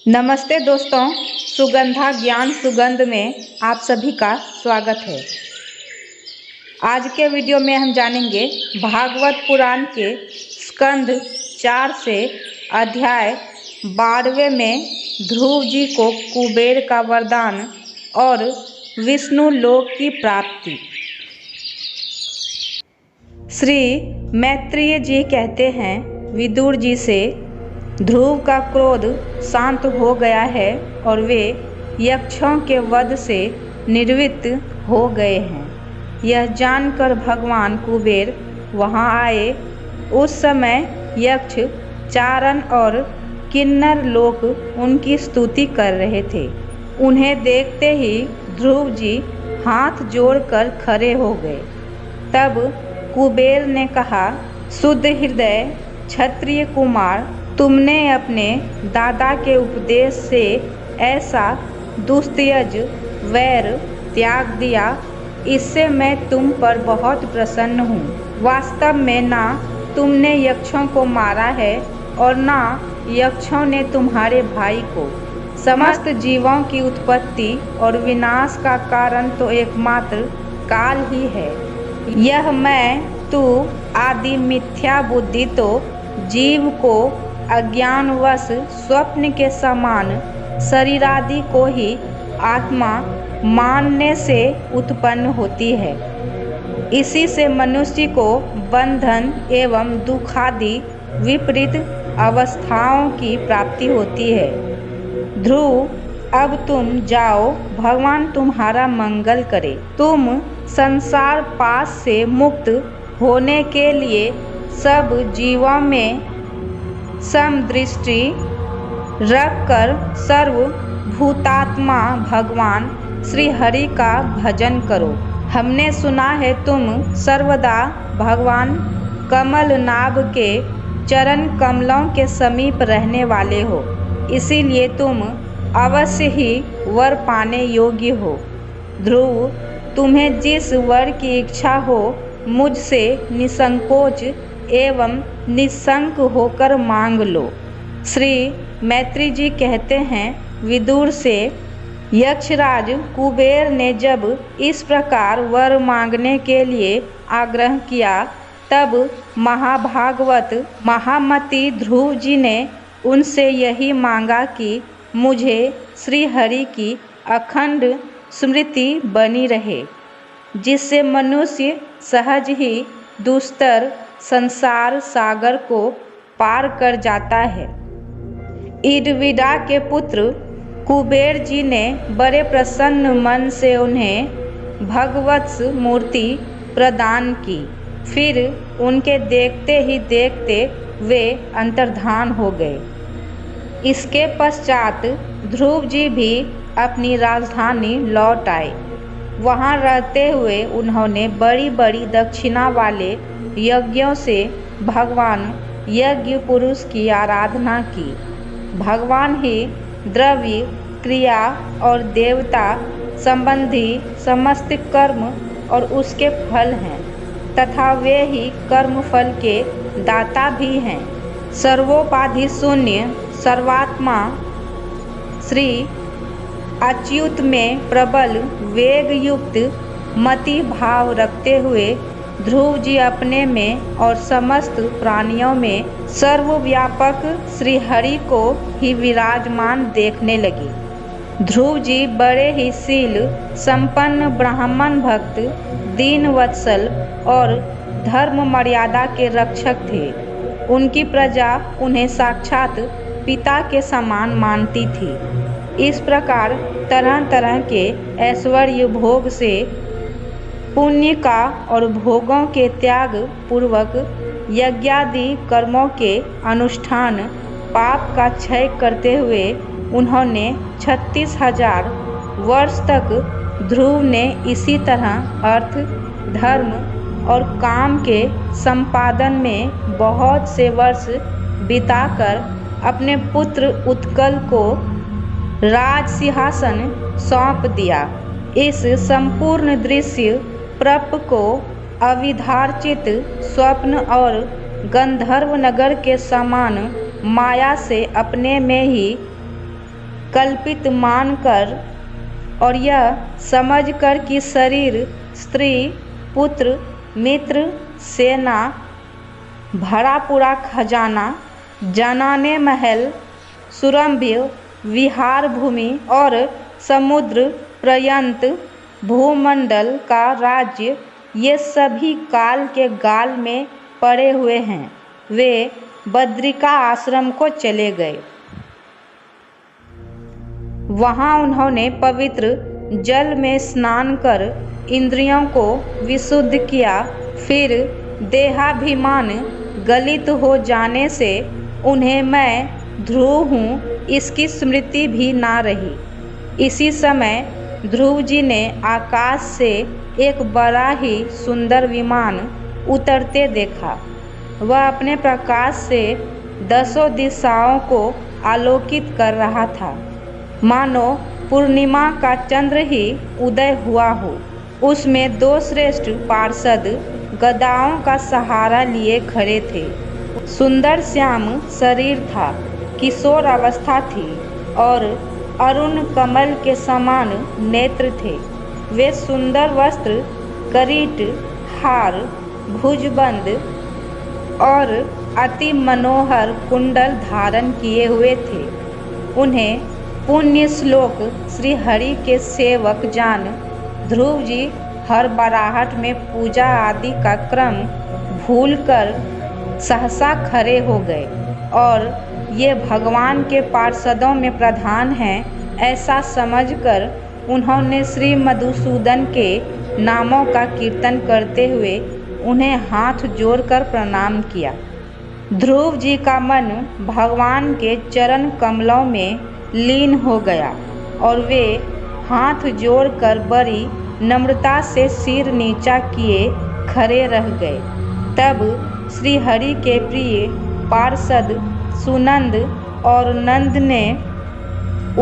नमस्ते दोस्तों, सुगंधा ज्ञान सुगंध में आप सभी का स्वागत है। आज के वीडियो में हम जानेंगे भागवत पुराण के स्कंद 4 से अध्याय 12वें में ध्रुव जी को कुबेर का वरदान और विष्णु लोक की प्राप्ति। श्री मैत्रेय जी कहते हैं, विदुर जी से ध्रुव का क्रोध शांत हो गया है और वे यक्षों के वध से निवृत्त हो गए हैं। यह जानकर भगवान कुबेर वहां आए। उस समय यक्ष, चारण और किन्नर लोग उनकी स्तुति कर रहे थे। उन्हें देखते ही ध्रुव जी हाथ जोड़कर खड़े हो गए। तब कुबेर ने कहा, शुद्ध हृदय क्षत्रिय कुमार, तुमने अपने दादा के उपदेश से ऐसा दुस्त्यज वैर त्याग दिया, इससे मैं तुम पर बहुत प्रसन्न हूँ। वास्तव में ना तुमने यक्षों को मारा है और ना यक्षों ने तुम्हारे भाई को। समस्त जीवों की उत्पत्ति और विनाश का कारण तो एकमात्र काल ही है। यह मैं तू आदि मिथ्या बुद्धि तो जीव को अज्ञानवश स्वप्न के समान शरीरादि को ही आत्मा मानने से उत्पन्न होती है। इसी से मनुष्य को बंधन एवं दुखादि विपरीत अवस्थाओं की प्राप्ति होती है। ध्रुव, अब तुम जाओ, भगवान तुम्हारा मंगल करे। तुम संसार पाश से मुक्त होने के लिए सब जीवों में समदृष्टि रखकर सर्वभूतात्मा भगवान श्री हरि का भजन करो। हमने सुना है तुम सर्वदा भगवान कमल नाभ के चरण कमलों के समीप रहने वाले हो, इसीलिए तुम अवश्य ही वर पाने योग्य हो। ध्रुव, तुम्हें जिस वर की इच्छा हो मुझसे निसंकोच एवं निशंक होकर मांग लो। श्री मैत्रेय जी कहते हैं, विदुर से यक्षराज कुबेर ने जब इस प्रकार वर मांगने के लिए आग्रह किया, तब महाभागवत महामति ध्रुव जी ने उनसे यही मांगा कि मुझे श्री हरि की अखंड स्मृति बनी रहे, जिससे मनुष्य सहज ही दुस्तर संसार सागर को पार कर जाता है। इडविडा के पुत्र कुबेर जी ने बड़े प्रसन्न मन से उन्हें भगवत मूर्ति प्रदान की। फिर उनके देखते ही देखते वे अंतर्धान हो गए। इसके पश्चात ध्रुव जी भी अपनी राजधानी लौट आए। वहां रहते हुए उन्होंने बड़ी बड़ी दक्षिणा वाले यज्ञों से भगवान यज्ञ पुरुष की आराधना की। भगवान ही द्रव्य, क्रिया और देवता संबंधी समस्त कर्म और उसके फल हैं, तथा वे ही कर्म फल के दाता भी हैं। सर्वोपाधि शून्य सर्वात्मा श्री अच्युत में प्रबल वेग युक्त मति भाव रखते हुए ध्रुव जी अपने में और समस्त प्राणियों में सर्वव्यापक श्री हरि को ही विराजमान देखने लगे। ध्रुव जी बड़े ही शील संपन्न ब्राह्मण भक्त, दीन वत्सल और धर्म मर्यादा के रक्षक थे। उनकी प्रजा उन्हें साक्षात पिता के समान मानती थी। इस प्रकार तरह तरह के ऐश्वर्य भोग से, पुण्य का और भोगों के त्याग पूर्वक यज्ञादि कर्मों के अनुष्ठान, पाप का क्षय करते हुए उन्होंने 36,000 वर्ष तक ध्रुव ने इसी तरह अर्थ, धर्म और काम के संपादन में बहुत से वर्ष बिताकर अपने पुत्र उत्कल को राज सिंहासन सौंप दिया। इस संपूर्ण दृश्य प्रप को अविधार्चित स्वप्न और गंधर्व नगर के समान माया से अपने में ही कल्पित मानकर और यह समझकर कि शरीर, स्त्री, पुत्र, मित्र, सेना, भरा पूरा खजाना, जनाने महल, सुरम्य विहार भूमि और समुद्र पर्यंत भूमंडल का राज्य, ये सभी काल के गाल में पड़े हुए हैं। वे बद्रिका आश्रम को चले गए। वहाँ उन्होंने पवित्र जल में स्नान कर इंद्रियों को विशुद्ध किया। फिर देहाभिमान गलित हो जाने से उन्हें मैं ध्रुव हूँ इसकी स्मृति भी ना रही। इसी समय ध्रुव जी ने आकाश से एक बड़ा ही सुंदर विमान उतरते देखा। वह अपने प्रकाश से 10 दिशाओं को आलोकित कर रहा था, मानो पूर्णिमा का चंद्र ही उदय हुआ हो। उसमें 2 श्रेष्ठ पार्षद गदाओं का सहारा लिए खड़े थे। सुंदर श्याम शरीर था, किशोर अवस्था थी और अरुण कमल के समान नेत्र थे। वे सुंदर वस्त्र, करीट, हार, भुजबंद और अति मनोहर कुंडल धारण किए हुए थे। उन्हें पुण्य श्लोक श्री हरि के सेवक जान ध्रुव जी हड़बड़ाहट में पूजा आदि का क्रम भूलकर सहसा खड़े हो गए और ये भगवान के पार्षदों में प्रधान हैं ऐसा समझकर उन्होंने श्री मधुसूदन के नामों का कीर्तन करते हुए उन्हें हाथ जोड़कर प्रणाम किया। ध्रुव जी का मन भगवान के चरण कमलों में लीन हो गया और वे हाथ जोड़कर बड़ी नम्रता से सिर नीचा किए खड़े रह गए। तब श्री हरि के प्रिय पार्षद सुनंद और नंद ने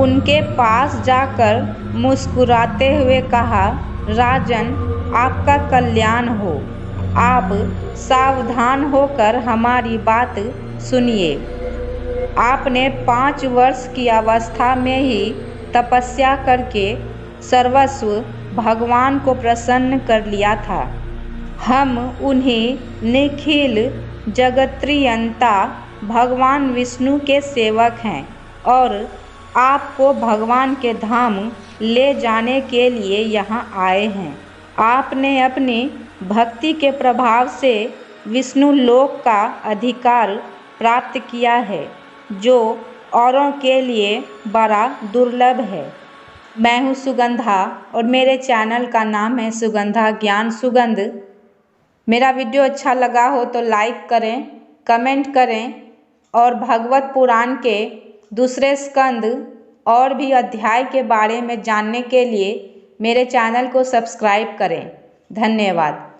उनके पास जाकर मुस्कुराते हुए कहा, राजन, आपका कल्याण हो। आप सावधान होकर हमारी बात सुनिए। आपने 5 वर्ष की अवस्था में ही तपस्या करके सर्वस्व भगवान को प्रसन्न कर लिया था। हम उन्हीं निखिल जगत्रियंता भगवान विष्णु के सेवक हैं और आपको भगवान के धाम ले जाने के लिए यहाँ आए हैं। आपने अपनी भक्ति के प्रभाव से विष्णु लोक का अधिकार प्राप्त किया है, जो औरों के लिए बड़ा दुर्लभ है। मैं हूँ सुगंधा और मेरे चैनल का नाम है सुगंधा ज्ञान सुगंध। मेरा वीडियो अच्छा लगा हो तो लाइक करें, कमेंट करें और भगवत पुराण के दूसरे स्कंद और भी अध्याय के बारे में जानने के लिए मेरे चैनल को सब्सक्राइब करें। धन्यवाद।